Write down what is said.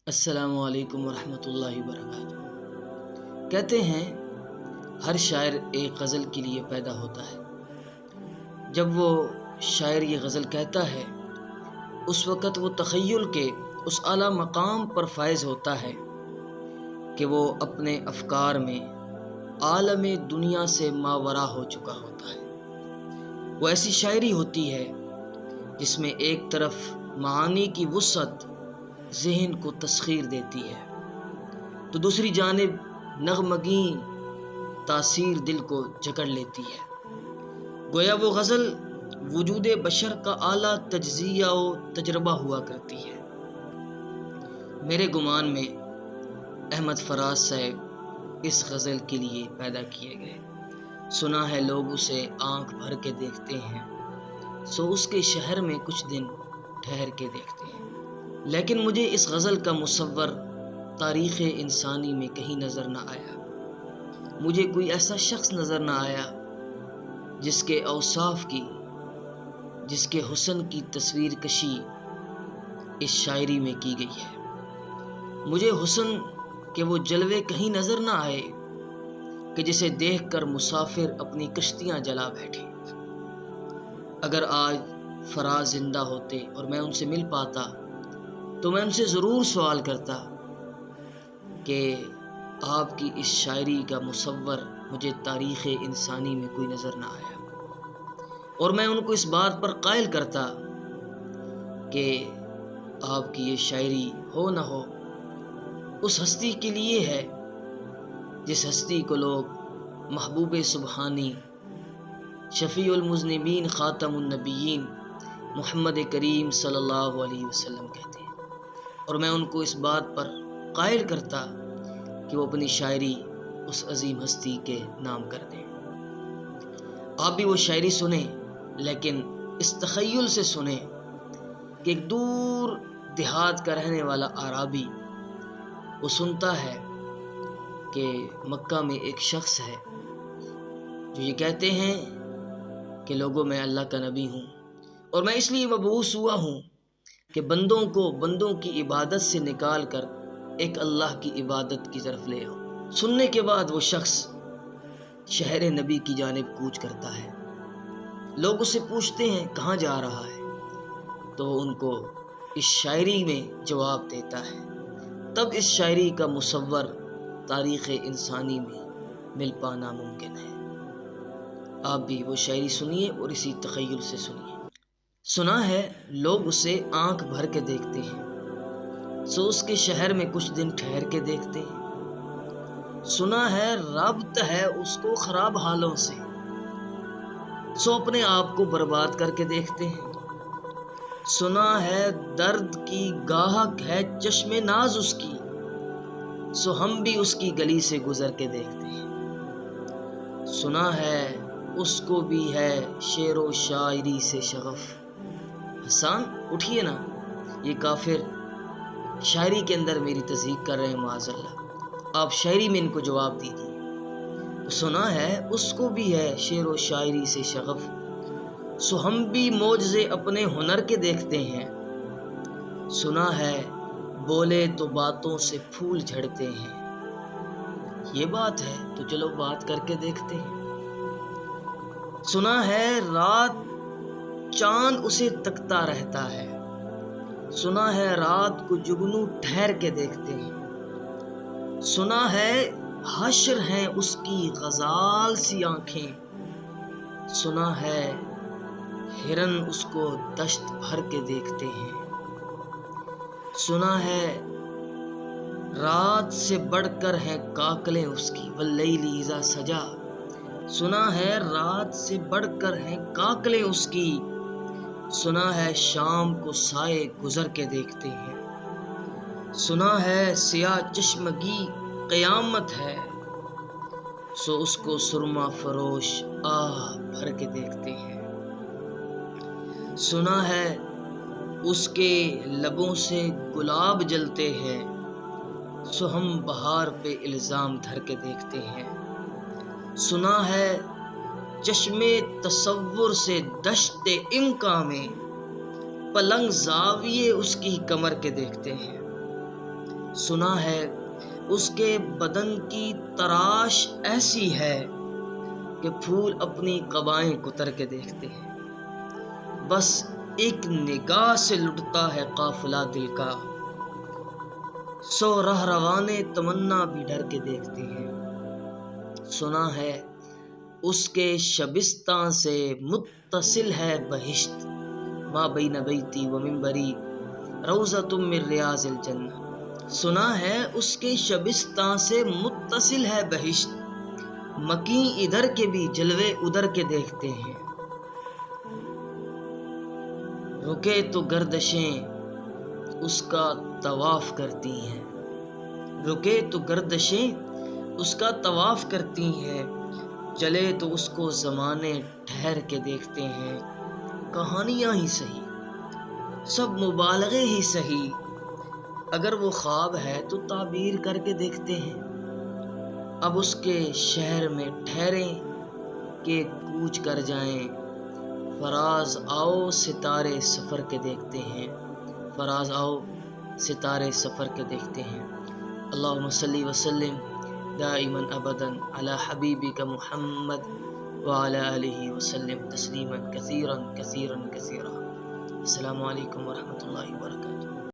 السلام علیکم ورحمۃ اللہ وبرکاتہ۔ کہتے ہیں ہر شاعر ایک غزل کے لیے پیدا ہوتا ہے۔ جب وہ شاعر یہ غزل کہتا ہے اس وقت وہ تخیل کے اس اعلیٰ مقام پر فائز ہوتا ہے کہ وہ اپنے افکار میں عالم دنیا سے ماورا ہو چکا ہوتا ہے۔ وہ ایسی شاعری ہوتی ہے جس میں ایک طرف معانی کی وسعت ذہن کو تسخیر دیتی ہے تو دوسری جانب نغمگین تاثیر دل کو جکڑ لیتی ہے۔ گویا وہ غزل وجود بشر کا اعلیٰ تجزیہ و تجربہ ہوا کرتی ہے۔ میرے گمان میں احمد فراز صاحب اس غزل کے لیے پیدا کیے گئے۔ سنا ہے لوگ اسے آنکھ بھر کے دیکھتے ہیں، سو اس کے شہر میں کچھ دن ٹھہر کے دیکھتے ہیں۔ لیکن مجھے اس غزل کا مصور تاریخ انسانی میں کہیں نظر نہ آیا۔ مجھے کوئی ایسا شخص نظر نہ آیا جس کے اوصاف کی، جس کے حسن کی تصویر کشی اس شاعری میں کی گئی ہے۔ مجھے حسن کے وہ جلوے کہیں نظر نہ آئے کہ جسے دیکھ کر مسافر اپنی کشتیاں جلا بیٹھے۔ اگر آج فراز زندہ ہوتے اور میں ان سے مل پاتا تو میں ان سے ضرور سوال کرتا کہ آپ کی اس شاعری کا مصور مجھے تاریخ انسانی میں کوئی نظر نہ آیا، اور میں ان کو اس بات پر قائل کرتا کہ آپ کی یہ شاعری ہو نہ ہو اس ہستی کے لیے ہے جس ہستی کو لوگ محبوب سبحانی، شفیع المذنبین، خاتم النبیین محمد کریم صلی اللہ علیہ وسلم کہتے ہیں، اور میں ان کو اس بات پر قائل کرتا کہ وہ اپنی شاعری اس عظیم ہستی کے نام کر دیں۔ آپ بھی وہ شاعری سنیں، لیکن اس تخیل سے سنیں کہ ایک دور دیہات کا رہنے والا اعرابی وہ سنتا ہے کہ مکہ میں ایک شخص ہے جو یہ کہتے ہیں کہ لوگوں میں اللہ کا نبی ہوں، اور میں اس لیے مبعوث ہوا ہوں کہ بندوں کو بندوں کی عبادت سے نکال کر ایک اللہ کی عبادت کی طرف لے آؤں۔ سننے کے بعد وہ شخص شہر نبی کی جانب کوچ کرتا ہے۔ لوگ اسے پوچھتے ہیں کہاں جا رہا ہے، تو وہ ان کو اس شاعری میں جواب دیتا ہے۔ تب اس شاعری کا مصور تاریخ انسانی میں مل پانا ممکن ہے۔ آپ بھی وہ شاعری سنیے اور اسی تخیل سے سنیے۔ سنا ہے لوگ اسے آنکھ بھر کے دیکھتے ہیں، سو اس کے شہر میں کچھ دن ٹھہر کے دیکھتے ہیں۔ سنا ہے رابطہ ہے اس کو خراب حالوں سے، سو اپنے آپ کو برباد کر کے دیکھتے ہیں۔ سنا ہے درد کی گاہک ہے چشم ناز اس کی، سو ہم بھی اس کی گلی سے گزر کے دیکھتے ہیں۔ سنا ہے اس کو بھی ہے شعر و شاعری سے شغف۔ حسان اٹھیے نا، یہ کافر شاعری کے اندر میری تصدیق کر رہے ہیں، معاذ اللہ، آپ شاعری میں ان کو جواب دیجیے۔ سنا ہے اس کو بھی ہے شعر و شاعری سے شغف، سو ہم بھی معجزے اپنے ہنر کے دیکھتے ہیں۔ سنا ہے بولے تو باتوں سے پھول جھڑتے ہیں، یہ بات ہے تو چلو بات کر کے دیکھتے ہیں۔ سنا ہے رات چاند اسے تکتا رہتا ہے، سنا ہے رات کو جگنو ٹھہر کے دیکھتے ہیں۔ سنا ہے حشر ہیں اس کی غزال سی آنکھیں، سنا ہے ہرن اس کو دشت بھر کے دیکھتے ہیں۔ سنا ہے رات سے بڑھ کر ہیں کاکلیں اس کی، واللیل اذا سجا، سنا ہے رات سے بڑھ کر ہیں کاکلیں اس کی، سنا ہے شام کو سائے گزر کے دیکھتے ہیں۔ سنا ہے سیاہ چشمگی قیامت ہے، سو اس کو سرما فروش آہ بھر کے دیکھتے ہیں۔ سنا ہے اس کے لبوں سے گلاب جلتے ہیں، سو ہم بہار پہ الزام دھر کے دیکھتے ہیں۔ سنا ہے چشم تصور سے دشت امکا میں پلنگ زاویے اس کی کمر کے دیکھتے ہیں۔ سنا ہے اس کے بدن کی تراش ایسی ہے کہ پھول اپنی قبائیں کتر کے دیکھتے ہیں، بس ایک نگاہ سے لٹتا ہے قافلہ دل کا، سو رہ روانے تمنا بھی ڈر کے دیکھتے ہیں۔ سنا ہے اس کے شبستان سے متصل ہے بہشت، ما بین بیتی و منبری روضۃ من ریاض الجنہ۔ سنا ہے اس کے شبستان سے متصل ہے بہشت، مکیں ادھر کے بھی جلوے ادھر کے دیکھتے ہیں۔ رکے تو گردشیں اس کا طواف کرتی ہیں، رکے تو گردشیں اس کا طواف کرتی ہیں، چلے تو اس کو زمانے ٹھہر کے دیکھتے ہیں۔ کہانیاں ہی سہی، سب مبالغے ہی سہی، اگر وہ خواب ہے تو تعبیر کر کے دیکھتے ہیں۔ اب اس کے شہر میں ٹھہریں کہ کوچ کر جائیں، فراز آؤ ستارے سفر کے دیکھتے ہیں، فراز آؤ ستارے سفر کے دیکھتے ہیں۔ اللہم صلی وسلم دائما ابدا علی حبیبک محمد وعلی آلہ وسلم تسلیما کثیرا کثیرا کثیرا۔ السلام علیکم ورحمۃ اللہ وبرکاتہ۔